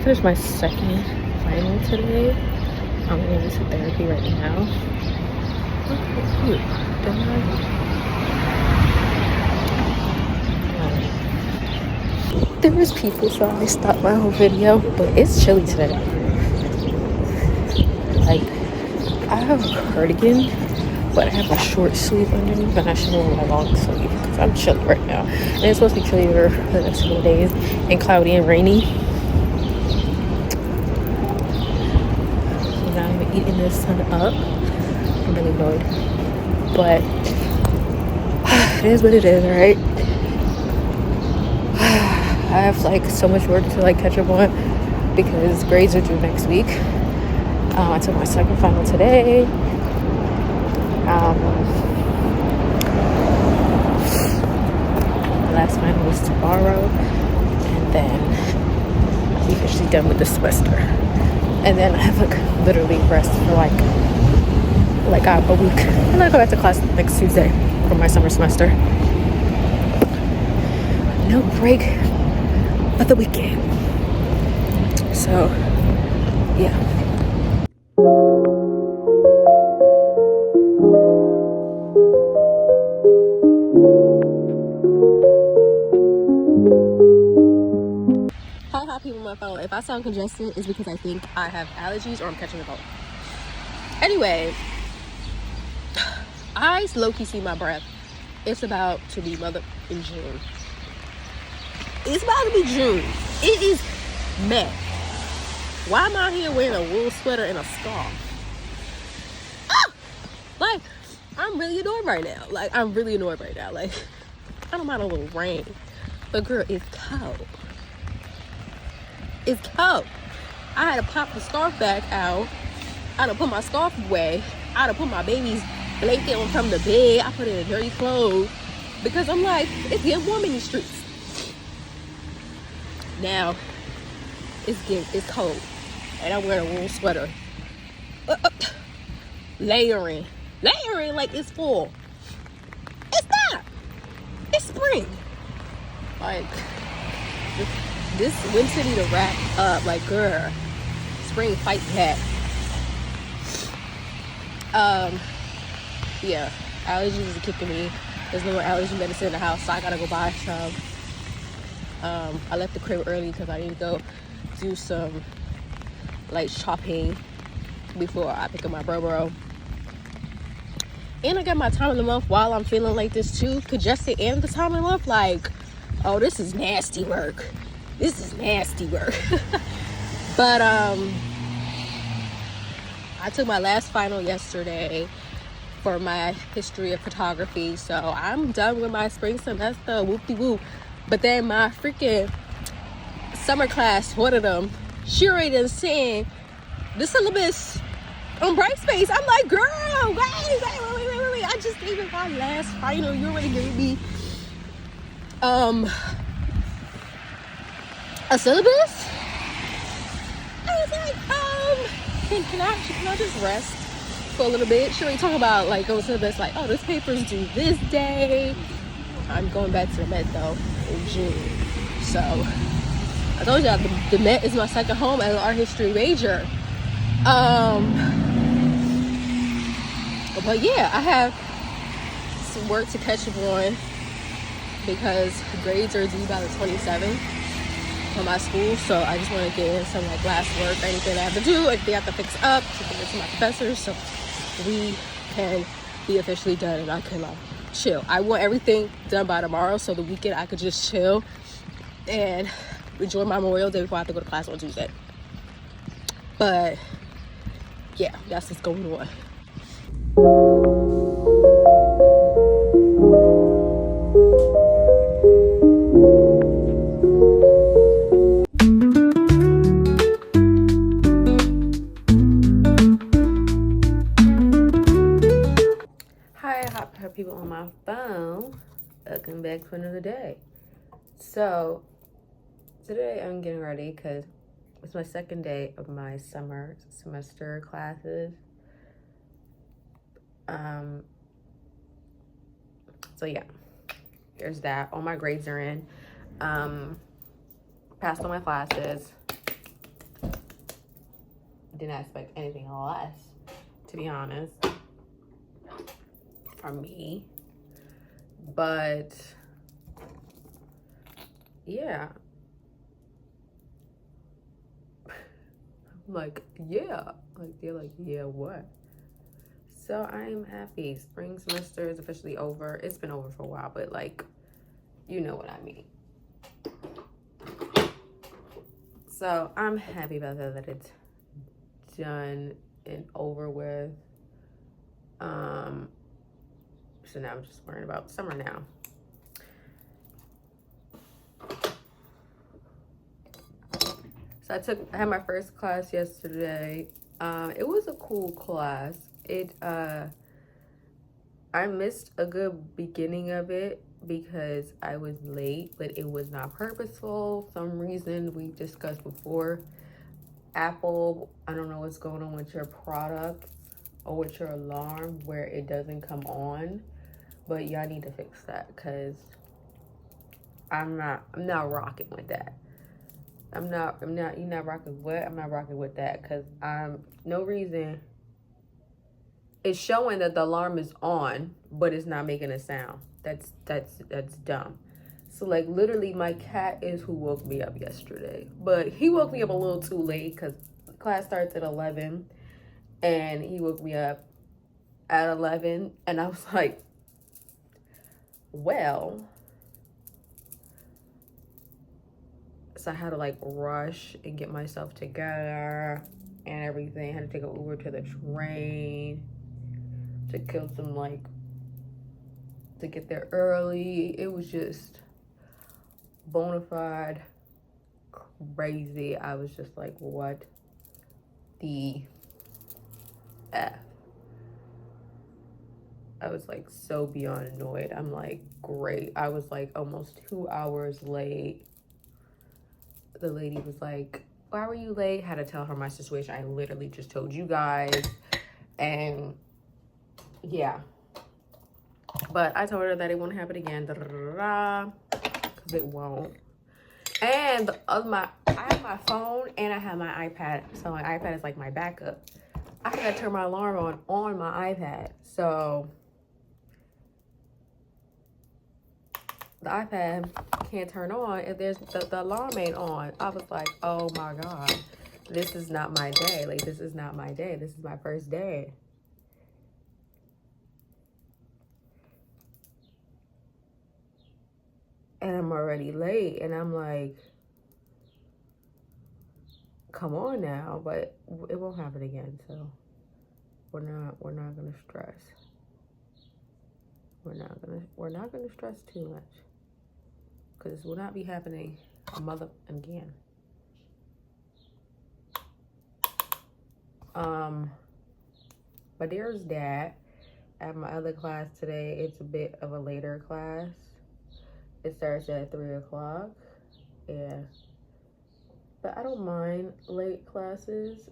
finished my second final today. I'm going to therapy right now. Okay, cute. There was people, so I stopped my whole video, but it's chilly today. Like, I have a cardigan, but I have a short sleeve underneath, and I should wear my long sleeve because I'm chilly right now. And it's supposed to be chillier for the next couple of days, and cloudy and rainy. So now I'm eating this sun up. I'm really annoyed, but it is what it is, right? I have like so much work to like catch up on because grades are due next week. I took my second final today. Last final was tomorrow, and then I'll be officially done with the semester. And then I have like literally rest for like a week, and then I go back to class next Tuesday for my summer semester. No break but the weekend. So yeah. Hi people on my phone. If I sound congested, it's because I think I have allergies or I'm catching a cold. Anyway, I low-key see my breath. It's about to be in June. It's about to be June. It is May. Why am I here wearing a wool sweater and a scarf? Like, I'm really annoyed right now. Like, I don't mind a little rain. But girl, it's cold. It's cold. I had to pop the scarf back out. I had to put my scarf away. I had to put my baby's blanket on from the bed. I put it in dirty clothes. Because I'm like, it's getting warm in these streets. Now, it's cold. And I'm wearing a wool sweater. Layering like it's fall. It's not. It's spring. Like, this winter need to wrap up. Like, girl, spring fight back. Yeah, allergies is kicking me. There's no more allergy medicine in the house, so I gotta go buy some. I left the crib early because I need to go do some like shopping before I pick up my bro. And I got my time of the month while I'm feeling like this too, congested, and the time of the month, like, oh, this is nasty work. But I took my last final yesterday for my history of photography, so I'm done with my spring semester, whoop-de-whoop. But then my freaking summer class, one of them, she already done saying the syllabus on Brightspace. I'm like, girl, wait. I just gave it my last final. You already gave me a syllabus? I was like, can I just rest for a little bit? She already talking about like going syllabus, like, oh, this paper's due this day. I'm going back to the Met though in June. So I told y'all the Met is my second home as an art history major. But yeah, I have some work to catch up on because grades are due by the 27th for my school. So I just want to get in some like last work, anything I have to do, anything I have to fix up, to give it to my professors, so we can be officially done and I can like chill. I want everything done by tomorrow, so the weekend I could just chill and enjoy my Memorial Day before I have to go to class on Tuesday. But yeah, that's what's going on. Hi, hot people on my phone. Welcome back for another day. So today I'm getting ready because it's my second day of my summer semester classes. So yeah, there's that. All my grades are in. Passed all my classes. did not expect anything less, to be honest, from me. But yeah, I'm like, yeah, like they're like, yeah, what? So I am happy. Spring semester is officially over. It's been over for a while, but like, you know what I mean. So I'm happy about that it's done and over with. So now I'm just worrying about summer now. So I had my first class yesterday. It was a cool class. I missed a good beginning of it because I was late, but it was not purposeful. Some reason we discussed before. Apple, I don't know what's going on with your products or with your alarm where it doesn't come on, but y'all need to fix that because I'm not rocking with that. You're not rocking what? I'm not rocking with that because no reason. It's showing that the alarm is on, but it's not making a sound. That's dumb. So like literally my cat is who woke me up yesterday, but he woke me up a little too late because class starts at 11 and he woke me up at 11 and I was like, well, so I had to like rush and get myself together and everything. I had to take an Uber to the train to kill some to get there early. It was just bona fide crazy. I was just like, what the F? I was like so beyond annoyed. I'm like, great. I was like almost 2 hours late. The lady was like, why were you late? Had to tell her my situation. I literally just told you guys. And yeah. But I told her that it won't happen again. Because it won't. And I have my phone and I have my iPad. So my iPad is like my backup. I gotta turn my alarm on my iPad. So the iPad can't turn on if there's the alarm ain't on. I was like, oh my God, this is not my day. Like, this is not my day. This is my first day. And I'm already late. And I'm like, come on now. But it won't happen again. So we're not gonna stress. We're not gonna stress too much. Because this will not be happening again. But there's that. At my other class today, it's a bit of a later class. It starts at 3 o'clock. Yeah. But I don't mind late classes.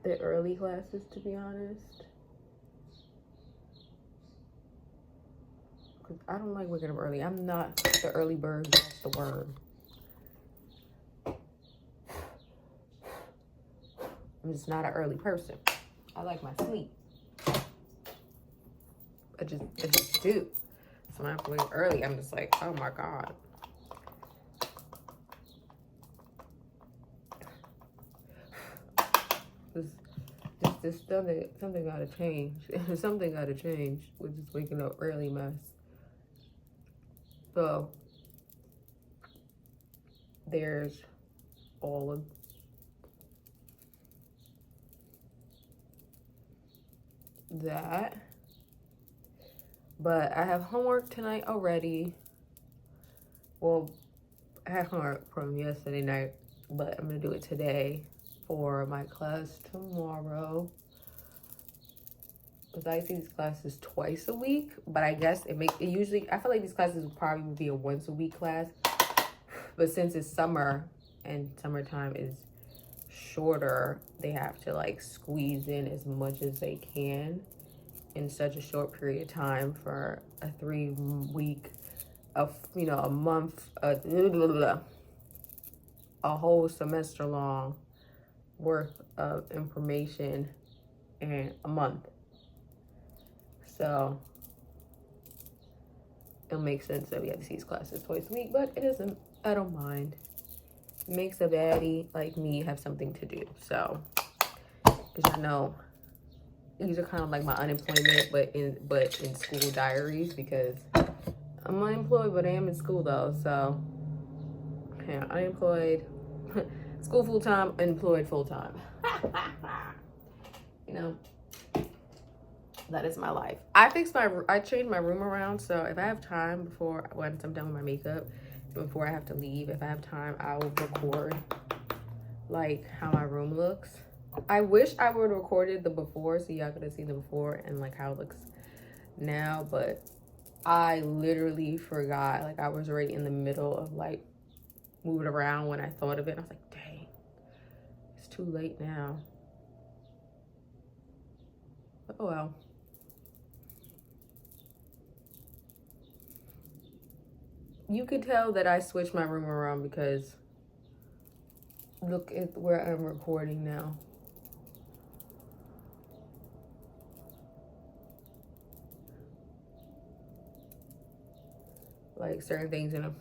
The early classes, to be honest. Because I don't like waking up early. I'm not the early bird. That's the word. I'm just not an early person. I like my sleep. I just do. So when I have to wake up early, I'm just like, oh my God. This something gotta change. Something gotta change with just waking up early mess. So there's all of that. But I have homework tonight already. Well, I had homework from yesterday night, but I'm gonna do it today for my class tomorrow. Because I see these classes twice a week, but I guess I feel like these classes would probably be a once a week class. But since it's summer and summertime is shorter, they have to like squeeze in as much as they can in such a short period of time for a 3 week, a month, a a whole semester long worth of information in a month. So it makes sense that we have to see these classes twice a week, but it doesn't, I don't mind. It makes a baddie like me have something to do. So, because I know these are kind of like my unemployment, but in school diaries, because I'm unemployed, but I am in school though. So, yeah, unemployed, school full-time, employed full-time. You know, that is my life. I changed my room around, so if I have time once I'm done with my makeup, before I have to leave, if I have time, I will record like how my room looks. I wish I would have recorded the before so y'all could have seen the before and like how it looks now, but I literally forgot. Like I was right in the middle of like moving around when I thought of it. I was like, dang, it's too late now. But oh well. You could tell that I switched my room around because look at where I'm recording now. Like certain things in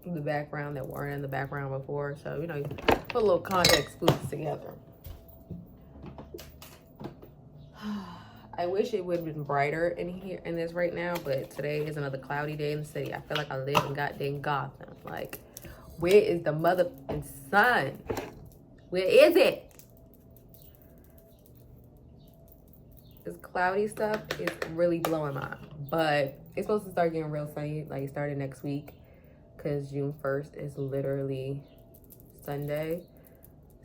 the background that weren't in the background before. So, you know, you put a little context clues together. I wish it would have been brighter in this right now, but today is another cloudy day in the city. I feel like I live in goddamn Gotham. Like, where is the motherfucking sun? Where is it? This cloudy stuff is really blowing my mind. But it's supposed to start getting real sunny, like starting next week, because June 1st is literally Sunday.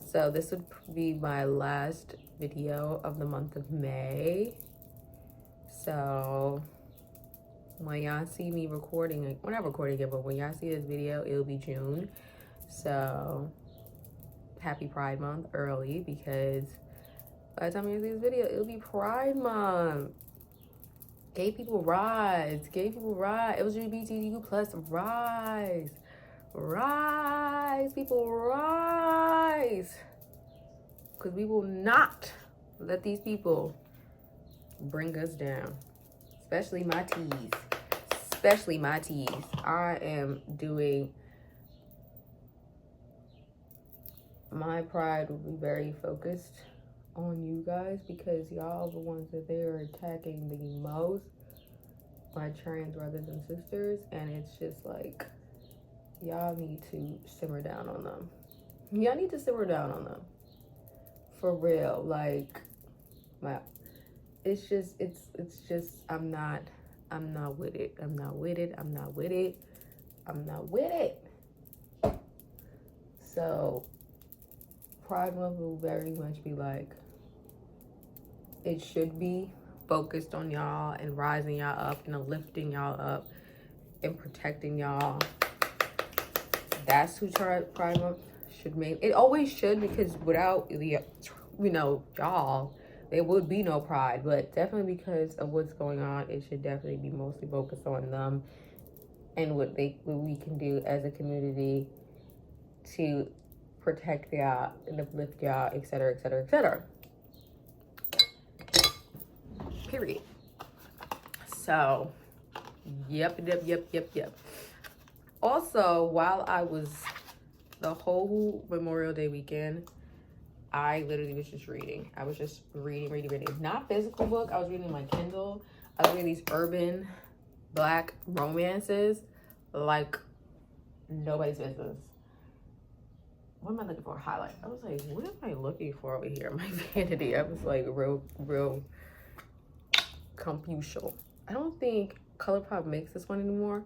So this would be my last video of the month of May. So when y'all see me recording, we're not recording it, but when y'all see this video, it'll be June. So happy Pride Month early, because by the time you see this video, it'll be Pride Month. Gay people rise. Gay people rise. LGBTQ plus rise. Rise. People rise. Because we will not let these people bring us down. Especially my tees. Especially my tees. I am doing... My pride will be very focused on you guys, because y'all are the ones that they are attacking the most, my trans brothers and sisters, and it's just like, y'all need to simmer down on them. Y'all need to simmer down on them. For real. Like, it's just, I'm not with it. I'm not with it. I'm not with it. I'm not with it. So, Pride Month will very much be like, it should be focused on y'all and rising y'all up and lifting y'all up and protecting y'all. That's who Pride Month should make. It always should, because without the, you know, y'all, there would be no pride. But definitely because of what's going on, it should definitely be mostly focused on them and what we can do as a community to protect y'all and uplift y'all, etc., etc., etc. Period. So, yep. Also, while I was, the whole Memorial Day weekend, I literally was just reading. I was just reading. Not physical book. I was reading my Kindle. I was reading these urban Black romances like nobody's business. What am I looking for? Highlight. I was like, what am I looking for over here? My vanity. I was like real confucial. I don't think ColourPop makes this one anymore,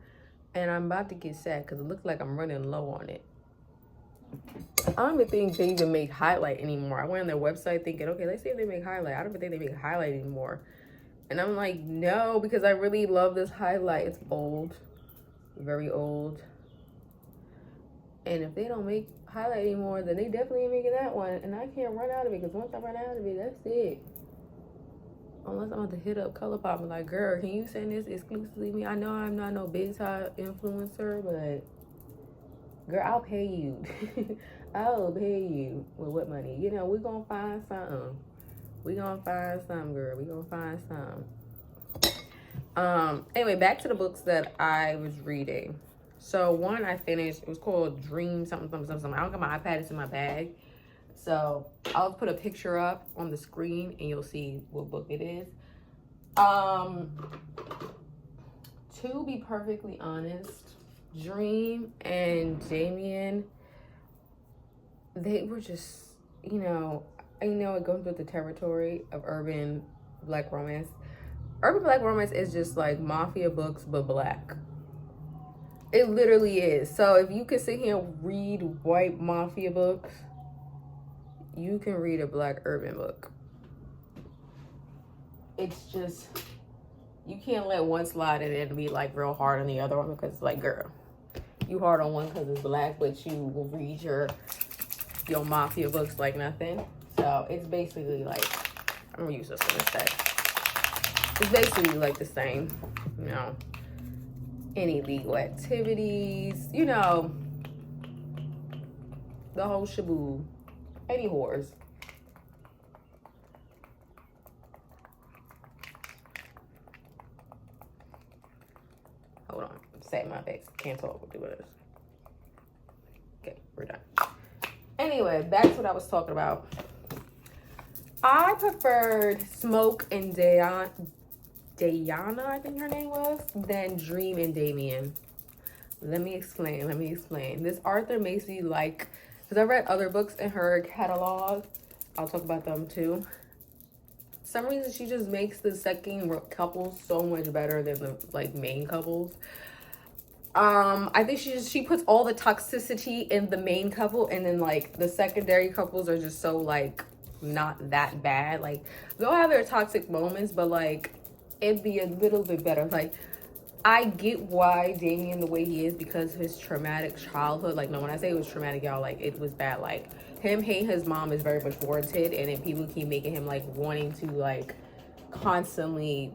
and I'm about to get sad because it looks like I'm running low on it. I don't even think they even make highlight anymore. I went on their website thinking, okay, let's see if they make highlight. I don't even think they make highlight anymore. And I'm like, no, because I really love this highlight. It's old, very old. And if they don't make highlight anymore, then they definitely ain't making that one. And I can't run out of it, because once I run out of it, that's it. Unless I'm about to hit up ColourPop and like, girl, can you send this exclusively to me? I know I'm not no big time influencer, but Girl, I'll pay you. I'll pay you. With what money? You know, we're gonna find something. We gonna find something, girl. We gonna find something. Anyway, back to the books that I was reading. So one I finished, it was called Dream something, something, something. I don't got my iPad, it's in my bag. So I'll put a picture up on the screen and you'll see what book it is. To be perfectly honest, Dream and Damien, they were just, it goes with the territory of urban black romance. Urban black romance is just like mafia books, but black. It literally is. So if you can sit here and read white mafia books, you can read a black urban book. It's just, you can't let one slide in and be like real hard on the other one, because like, girl, you hard on one because it's black, but you will read your mafia books like nothing. So it's basically like, I'm gonna use this one instead. It's basically like the same, any legal activities, the whole shaboo, any whores. Hold on, save my face. Can't talk with this. Okay, we're done. Anyway, back to what I was talking about. I preferred Smoke and Diana, I think her name was, than Dream and Damien. Let me explain. This author makes me like, because I read other books in her catalog. I'll talk about them too. For some reason, she just makes the second couple so much better than the like main couples. I think she puts all the toxicity in the main couple, and then like the secondary couples are just so like not that bad. Like they'll have their toxic moments, but like it'd be a little bit better. Like I get why Damien the way he is, because his traumatic childhood. Like, no, when I say it was traumatic, y'all, like it was bad. Like him hating his mom is very much warranted, and then people keep making him like wanting to like constantly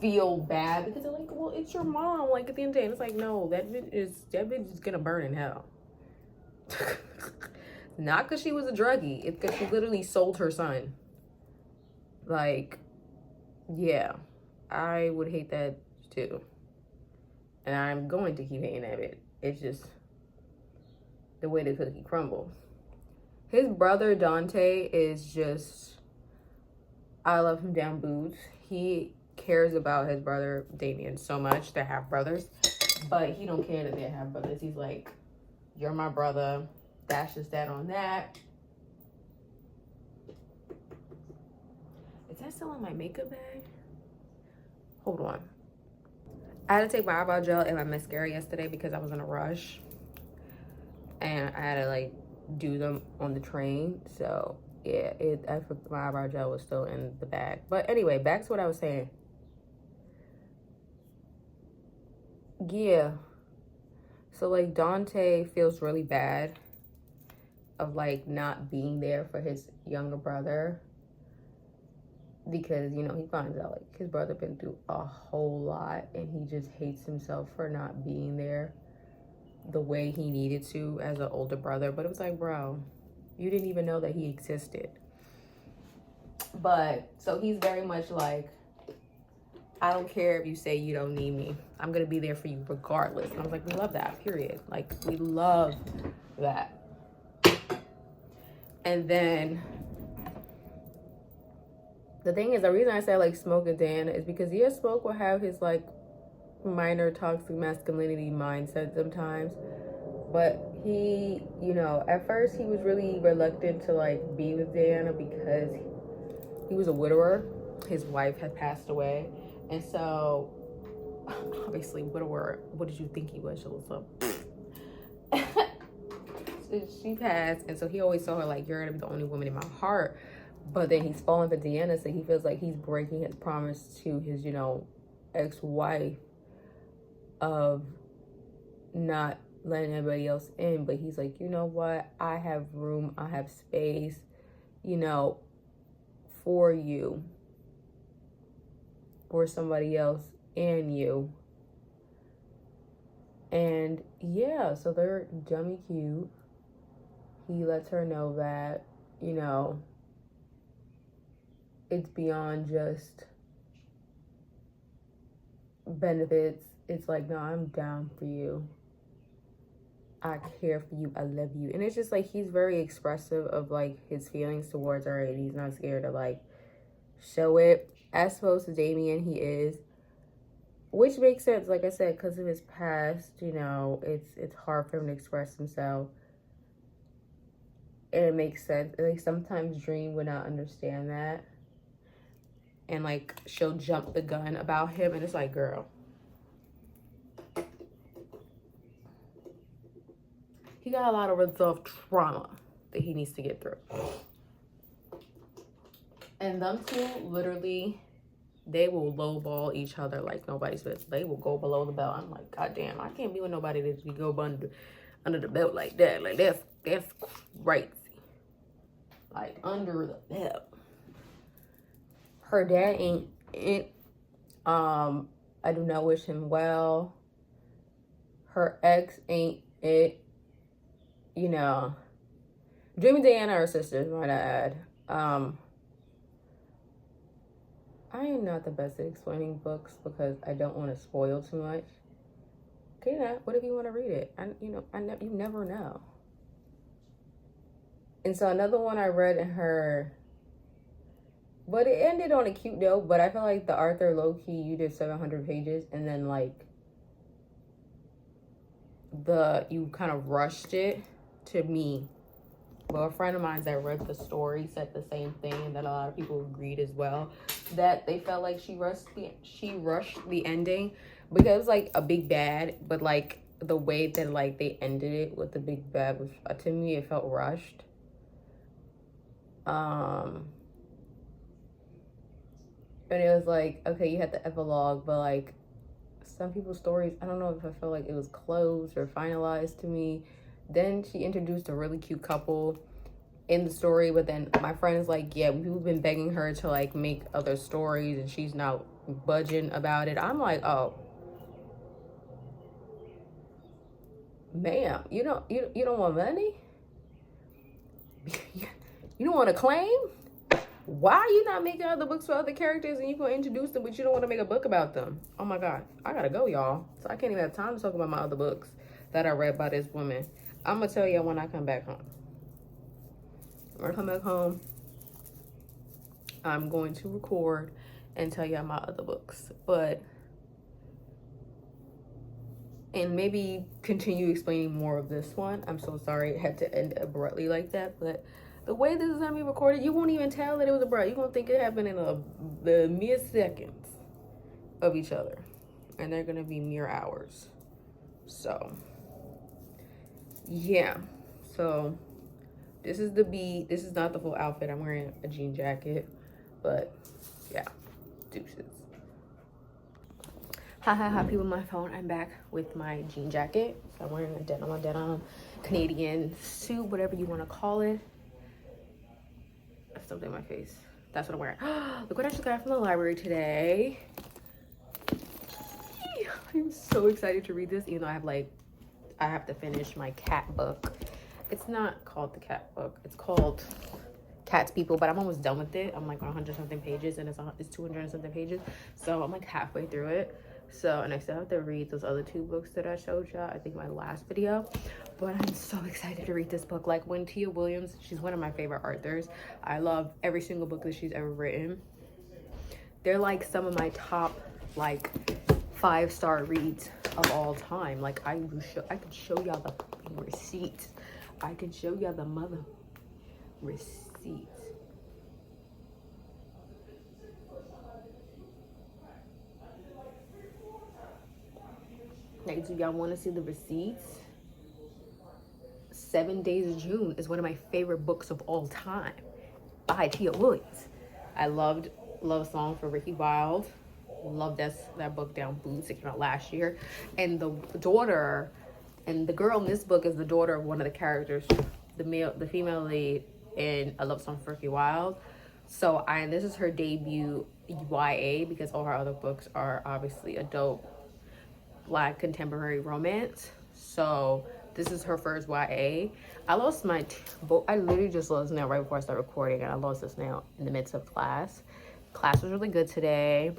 feel bad because they're like, well, it's your mom. Like at the end of the day, and it's like, no, that bitch is gonna burn in hell. Not because she was a druggie, it's because she literally sold her son. Like, yeah, I would hate that too, and I'm going to keep hating that bit. It's just the way the cookie crumbles. His brother Dante is just, I love him down boots. He cares about his brother Damien so much. They have brothers, but he don't care that they have brothers. He's like, you're my brother. That's just that on that. Is that still in my makeup bag? Hold on. I had to take my eyebrow gel and my mascara yesterday because I was in a rush, and I had to like do them on the train. So yeah, my eyebrow gel was still in the bag. But anyway, back to what I was saying. Yeah. So like Dante feels really bad of like not being there for his younger brother, because he finds out like his brother been through a whole lot, and he just hates himself for not being there the way he needed to as an older brother. But it was like, bro, you didn't even know that he existed. But so he's very much like, I don't care if you say you don't need me, I'm gonna be there for you regardless. And I was like, we love that, period. Like, we love that. And then the thing is, the reason I say like Smoke and Dan is because Smoke will have his like minor toxic masculinity mindset sometimes, but he, at first he was really reluctant to like be with Diana because he was a widower. His wife had passed away, and so obviously widower, what did you think he was, Shalissa? She passed, and so he always saw her like, you're gonna be the only woman in my heart. But then he's falling for Deanna, so he feels like he's breaking his promise to his ex-wife of not letting anybody else in. But he's like, you know what, I have room, I have space, for you, for somebody else and you. And yeah, so they're dummy cute. He lets her know that, you know, it's beyond just benefits. It's like, no, I'm down for you. I care for you. I love you. And it's just like he's very expressive of like his feelings towards her, and he's not scared to like show it. As opposed to Damien, he is, which makes sense. Like I said, because of his past, you know, it's hard for him to express himself, and it makes sense. Like sometimes Dream would not understand that, and like she'll jump the gun about him, and it's like, girl, he got a lot of resolved trauma that he needs to get through. And them two, literally, they will lowball each other like nobody's business. They will go below the belt. I'm like, God damn, I can't be with nobody that we go under the belt like that. Like that's crazy. Like under the belt. Her dad ain't it. I do not wish him well. Her ex ain't it. You know, Dream and Diana are sisters, might I add. I am not the best at explaining books because I don't want to spoil too much. Okay, what if you want to read it? You never know. And so another one I read in her, but it ended on a cute note. But I feel like the Arthur low-key, you did 700 pages, and then like you kind of rushed it to me. Well, a friend of mine that read the story said the same thing, and that a lot of people agreed as well, that they felt like she rushed the ending because it was like a big bad, but like the way that like they ended it with the big bad was, to me, it felt rushed. And it was like, okay, you had the epilogue, but like some people's stories, I don't know if I felt like it was closed or finalized to me. Then she introduced a really cute couple in the story, but then my friend is like, yeah, we've been begging her to like make other stories and she's not budging about it. I'm like, oh, ma'am, you don't want money? You don't want to claim? Why are you not making other books for other characters and you gonna introduce them, but you don't want to make a book about them? Oh my God, I gotta go, y'all. So I can't even have time to talk about my other books that I read by this woman. I'm gonna tell y'all when I come back home. When I come back home, I'm going to record and tell y'all my other books, and maybe continue explaining more of this one. I'm so sorry it had to end abruptly like that, but the way this is gonna be recorded, you won't even tell that it was abrupt. You're gonna think it happened in the mere seconds of each other, and they're gonna be mere hours. So yeah, so this is the beat. This is not the full outfit. I'm wearing a jean jacket, but yeah, deuces. Hi, people, my phone. I'm back with my jean jacket. So I'm wearing a denim Canadian suit, whatever you want to call it. That's something in my face. That's what I'm wearing. Look what I just got from the library today. I'm so excited to read this, even though I have to finish my cat book. It's not called the cat book. It's called Cats People, but I'm almost done with it. I'm like 100 something pages, and it's 200 something pages. So I'm like halfway through it. So, and I still have to read those other two books that I showed y'all, I think my last video. But I'm so excited to read this book. Like, when Tia Williams, she's one of my favorite authors. I love every single book that she's ever written. They're like some of my top like 5-star reads of all time. Like, I could show y'all the receipts. I can show y'all the mother receipts. Like, do y'all want to see the receipts? 7 Days of June is one of my favorite books of all time by Tia Williams. I loved Love Song for Ricky Wilde. Loved that book Down Boots. It came out last year. And the daughter, and the girl in this book is the daughter of one of the characters, the female lead in A Love Song for Ricky Wilde. So this is her debut YA, because all her other books are obviously adult Black contemporary romance. So this is her first YA. I lost my book. I literally just lost now right before I started recording, and I lost this now in the midst of class. Class was really good today.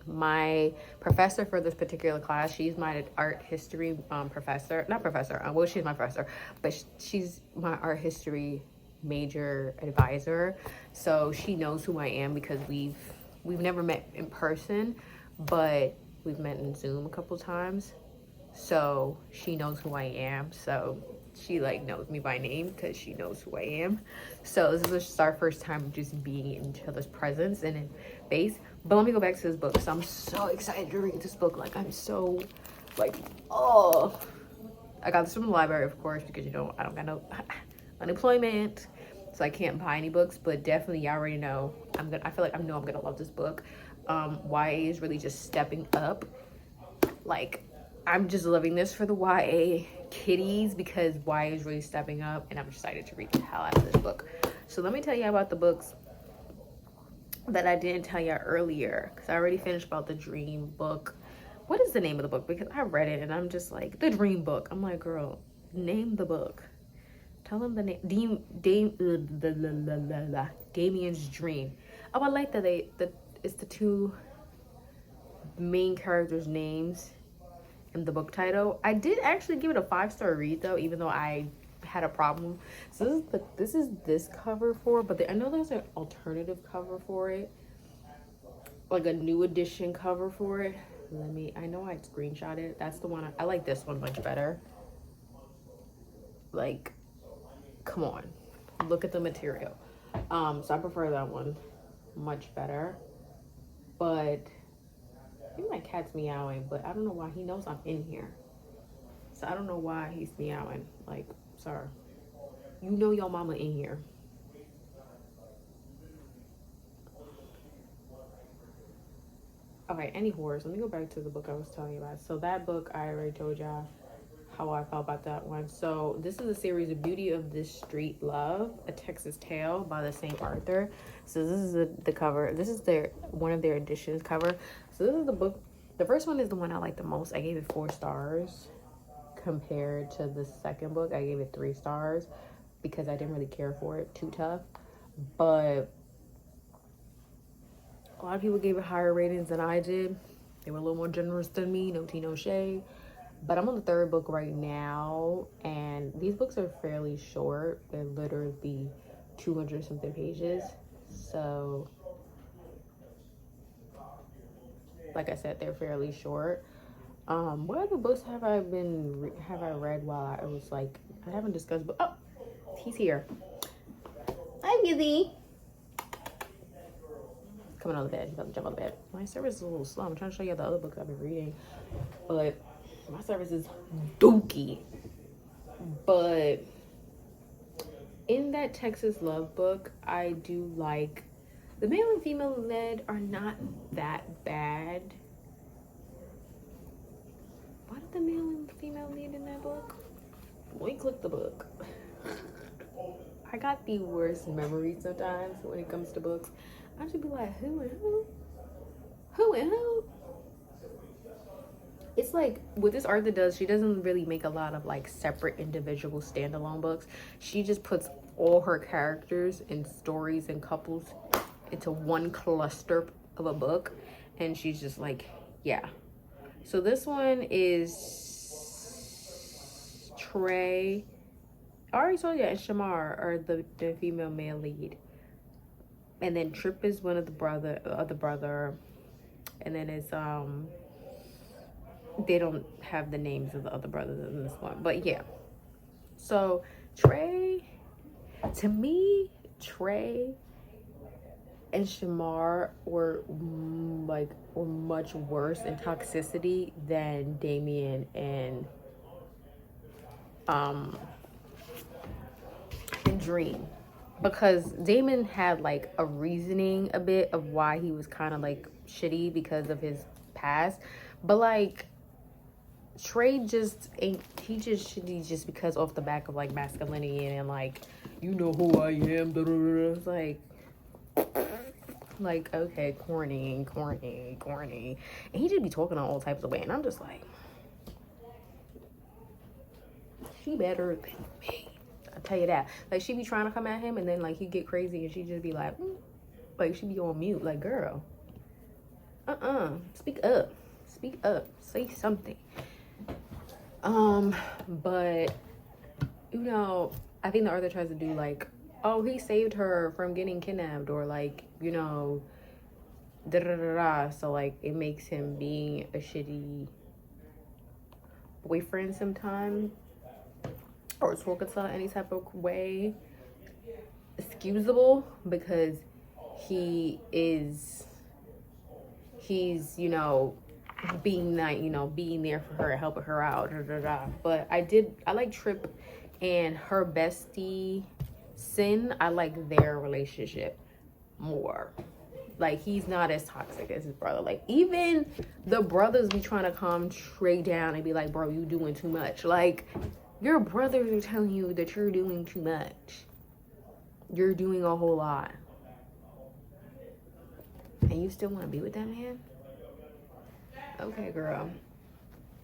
My professor for this particular class, she's my art history professor. Not professor. Well, she's my professor, but she's my art history major advisor. So she knows who I am because we've never met in person, but we've met in Zoom a couple times. So she knows who I am. So she like knows me by name because she knows who I am. So this is just our first time just being in each other's presence and in face. But let me go back to this book. So I'm so excited to read this book. Like I'm so like, oh, I got this from the library, of course, because you know I don't got no unemployment, so I can't buy any books. But definitely, y'all already know I feel like I'm gonna love this book. YA is really just stepping up. Like I'm just loving this for the YA kiddies because YA is really stepping up, and I'm excited to read the hell out of this book. So let me tell you about the books that I didn't tell you earlier, because I already finished about the dream book. What is the name of the book? Because I read it and I'm just like, the dream book. I'm like, girl, name the book. Tell them the name. Damien's Dream. Oh, I like that it's the two main characters' names in the book title. I did actually give it a 5-star read though, even though I had a problem. So this is this cover for it, but I know there's an alternative cover for it, like a new edition cover for it. I know I screenshot it. That's the one I like. This one much better. Like, come on, look at the material. So I prefer that one much better. But I think my cat's meowing, but I don't know why. He knows I'm in here, so I don't know why he's meowing. Like, sorry, you know your mama in here. All right, any horrors. Let me go back to the book I was telling you about. So that book, I already told y'all how I felt about that one. So this is a series of Beauty of This Street Love, A Texas Tale by the same author. So this is the cover. This is one of their editions cover. So this is the book. The first one is the one I like the most. I gave it 4 stars compared to the second book. I gave it 3 stars because I didn't really care for it too tough. But a lot of people gave it higher ratings than I did. They were a little more generous than me, no tea, no shade. But I'm on the 3rd book right now, and these books are fairly short. They're literally 200 something pages. So, like I said, they're fairly short. What other books have I read while I was like, I haven't discussed, but oh, he's here. Hi, Gizzy. Coming on the bed. He's about to jump on the bed. My service is a little slow. I'm trying to show you the other books I've been reading, but my service is dookie. But in that Texas Love book, I do like the male and female lead are not that bad. What did the male and female lead in that book? Let me click the book. I got the worst memories sometimes when it comes to books. I should be like, who and who? Who and who? It's like what this author does, she doesn't really make a lot of like separate individual standalone books. She just puts all her characters and stories and couples into one cluster of a book, and she's just like, yeah. So this one is Trey. I already told you, and Shamar are the female male lead. And then Trip is one of the brother, and then it's they don't have the names of the other brothers in this one, but yeah. So Trey, to me, Trey and Shamar were much worse in toxicity than Damien and Dream. Because Damon had like a reasoning a bit of why he was kind of like shitty because of his past, but like Trey just ain't, he just shitty just because off the back of like masculinity and like, you know who I am. It's like okay, corny, and he just be talking on all types of way, and I'm just like, she better than me. I'll tell you that. Like, she be trying to come at him, and then like he get crazy, and she just be like she be on mute. Like, girl, speak up, say something. But you know, I think the author tries to do like, oh, he saved her from getting kidnapped, or like, you know, da da da da. So like, it makes him being a shitty boyfriend sometimes, or Torkata any type of way excusable, because he's, you know, being that, you know, being there for her, helping her out, da, da, da. But I like Trip and her bestie Sin. I like their relationship more. Like, he's not as toxic as his brother. Like, even the brothers be trying to calm Trey down and be like, bro, you doing too much. Like, your brothers are telling you that you're doing too much. You're doing a whole lot. And you still want to be with that man? Okay, girl.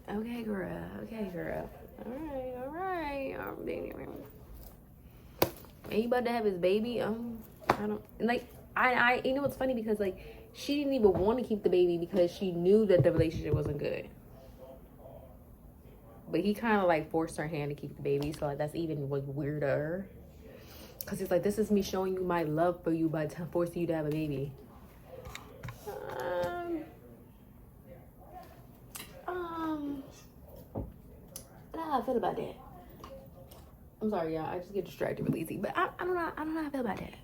Okay, girl. All right. And he about to have his baby. I don't like. I you know what's funny, because like, she didn't even want to keep the baby because she knew that the relationship wasn't good. But he kind of like forced her hand to keep the baby, so like that's even like weirder. Cause he's like, this is me showing you my love for you by forcing you to have a baby. How I feel about that. I'm sorry, y'all. I just get distracted really easy. But I don't know how I feel about that.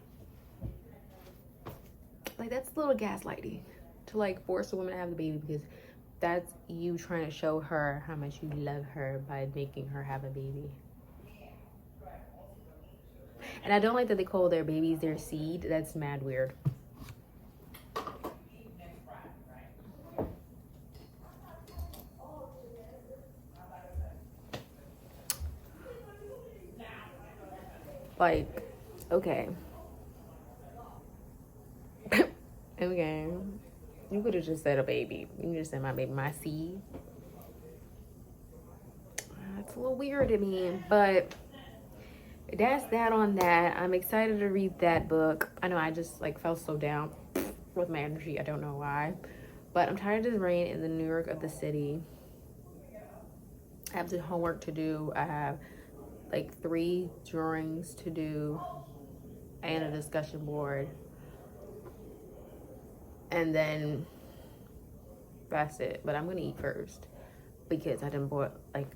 Like, that's a little gaslighting to like force a woman to have the baby, because that's you trying to show her how much you love her by making her have a baby. And I don't like that they call their babies their seed. That's mad weird. Like, okay. Okay. You could have just said a baby. You just said my baby, my seed. That's a little weird to me, but that's that on that. I'm excited to read that book. I know I just like felt so down with my energy. I don't know why, but I'm tired of the rain in the New York of the city. I have the homework to do. I have like 3 drawings to do and a discussion board, and then that's it. But I'm gonna eat first, because I done bought like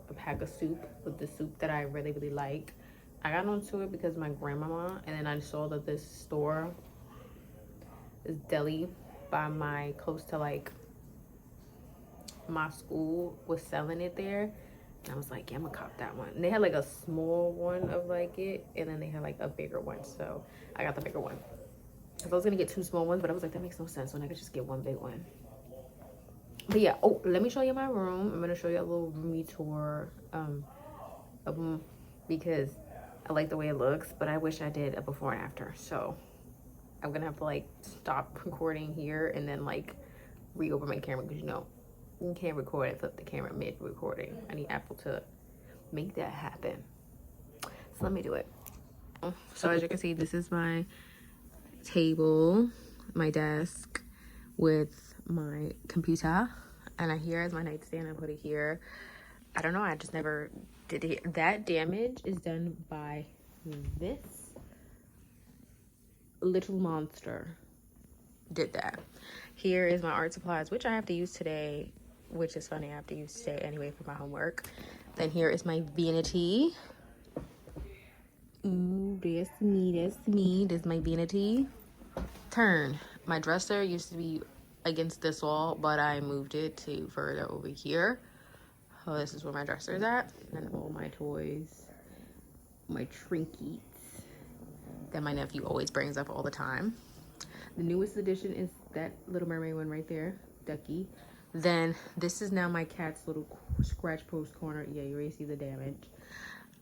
a pack of soup with the soup that I really like. I got onto it because my grandmama, and then I saw that this store, this deli by my, close to like my school, was selling it there. And I was like, yeah, I'm gonna cop that one. And they had like a small one of like it, and then they had like a bigger one. So I got the bigger one. Cause I was gonna get 2 small ones, but I was like, that makes no sense when I could just get 1 big one. But yeah, oh, let me show you my room. I'm gonna show you a little roomy tour of them, because I like the way it looks, but I wish I did a before and after. So I'm gonna have to like stop recording here and then like reopen my camera, because you know you can't record and flip the camera mid recording. I need Apple to make that happen. So let me do it. So as you can see, this is my table, my desk with my computer, and here is my nightstand. I put it here. I don't know, I just never did it. That damage is done by this little monster. Did that. Here is my art supplies, which I have to use today, which is funny, I have to use today anyway for my homework. Then here is my vanity. Ooh, that's me. This is my vanity. Turn. My dresser used to be against this wall, but I moved it to further over here. So this is where my dresser is at. And all my toys, my trinkets that my nephew always brings up all the time. The newest addition is that Little Mermaid one right there, Ducky. Then this is now my cat's little scratch post corner. Yeah, you already see the damage.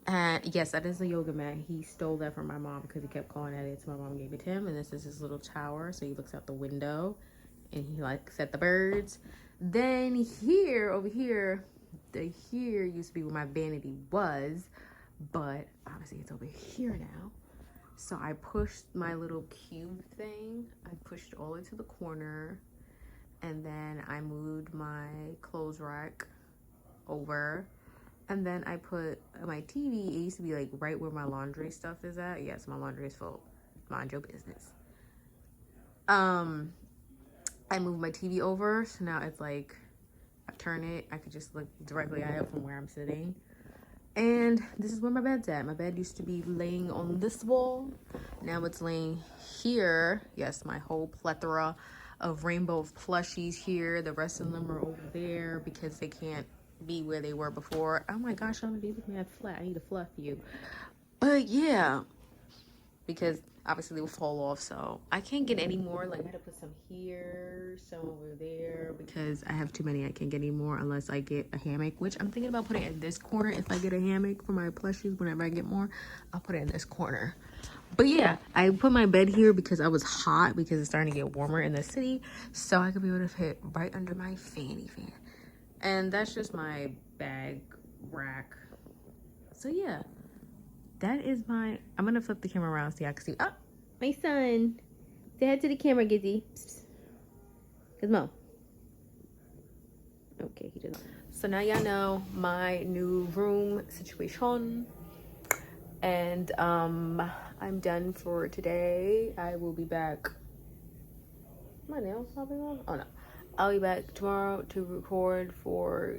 And yes, that is a yoga mat. He stole that from my mom because he kept calling at it, so my mom gave it to him. And this is his little tower, so he looks out the window and he likes at the birds. Then here, over here, Insta here used to be where my vanity was, but obviously it's over here now. So I pushed my little cube thing, I pushed it all the way to the corner, and then I moved my clothes rack over, and then I put my TV. It used to be like right where my laundry stuff is at. Yes, my laundry is full. Mind your business. I moved my TV over, so now it's like I turn it, I could just look directly at it from where I'm sitting. And this is where my bed's at. My bed used to be laying on this wall. Now it's laying here. Yes, my whole plethora of rainbow of plushies here. The rest of them are over there because they can't be where they were before. Oh my gosh, I'm gonna be mad flat. I need to fluff you. But yeah, because obviously they will fall off, so I can't get any more. Like I had to put some here, some over there, because I have too many. I can't get any more unless I get a hammock, which I'm thinking about putting in this corner. If I get a hammock for my plushies, whenever I get more, I'll put it in this corner. But yeah, I put my bed here because I was hot, because it's starting to get warmer in the city, so I could be able to fit right under my fanny fan. And that's just my bag rack. So yeah, that is my, I'm gonna flip the camera around so y'all can see. Oh, my son. Say hi to the camera, Gizzy. Gizmo. Okay, he doesn't. So now y'all know my new room situation. And I'm done for today. I will be back. My nails popping off? Oh no. I'll be back tomorrow to record for,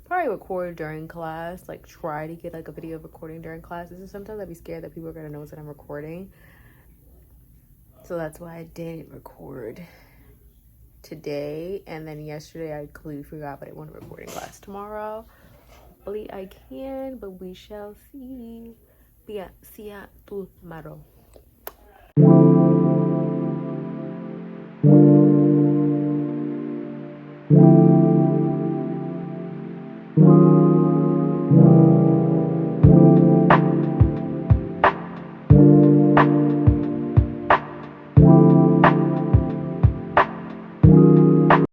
probably record during class, like try to get like a video recording during classes. And sometimes I'd be scared that people are gonna notice that I'm recording. So that's why I didn't record today. And then yesterday I completely forgot, but I want to record in class tomorrow. Hopefully I can, but we shall see. But yeah, see ya tomorrow.